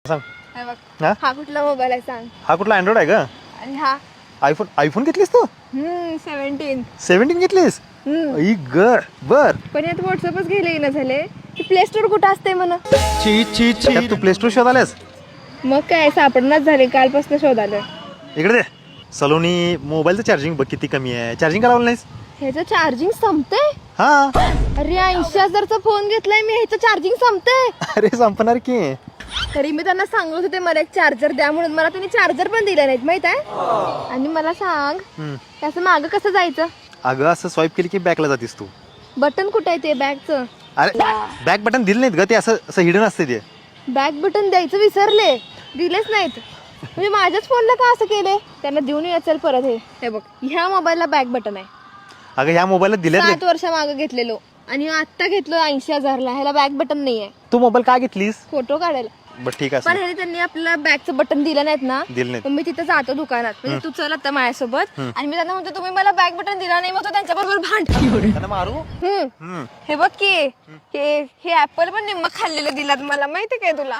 सांग. हे बघ, हा? हा कुठला मोबाईल आहे सांग. हा कुठला अँड्रॉइड आहे का? आणि हा आयफोन घेतलीस तू? 17. 17 घेतलीस? ई ग बर. पण यात व्हॉट्सअपच घ्यायला ना झाले. प्ले स्टोर कुठं असते म्हणा. त्यात तू प्ले स्टोर शोधाल्यास? मग काय सापडणार झाले, कालपासून शोधालं. इकडे दे. सलोनी मोबाईलचं चार्जिंग बघ किती कमी आहे. चार्जिंग का लावलं नाहीस? ह्याचं चार्जिंग संपतंय. हा. अरे 80,000चा फोन घेतलाय मी, ह्याचं चार्जिंग संपतंय. अरे संपणार की. तरी मी त्यांना सांगत होते मला एक चार्जर द्या म्हणून, मला त्यांनी चार्जर पण दिला नाहीत माहित आहे. आणि मला सांग त्याचं मागं कसं जायचं? अगं असं स्वाईप केली की बॅकला जातीस तू. बटन कुठं आहे ते बॅगचं? अरे बॅक बटन दिलं नाहीत ग, ते असं असं हिडन असते ते. बॅक बटन द्यायचं विसरले, दिलेच नाहीत. म्हणजे माझ्याच फोनला का असं केलंय? त्यांना देऊन यायचं परत. हे बघ, ह्या मोबाईलला बॅक बटन आहे. अगं ह्या मोबाईलला दिलेत 7 वर्ष मागे घेतलेलो आणि आता घेतलो 80,000ला. ह्याला बॅक बटन नाहीये. तू मोबाईल का घेतलीस? फोटो काढायला. बरं ठीक पण आहे. ह्याने त्यांनी आपल्याला बॅगचं बटन दिलं नाहीत ना. दिलं नाहीत. मग मी तिथं जातो दुकानात, म्हणजे तू चल आता माझ्यासोबत. आणि मी त्यांना म्हणतो तुम्ही मला बॅक बटन दिला नाही, मग तो त्यांच्या बरोबर भांड. त्यांना मारू. हे बघ की, हे ऍपल पण निम्म खाल्लेलं दिलात मला, माहिती काय तुला?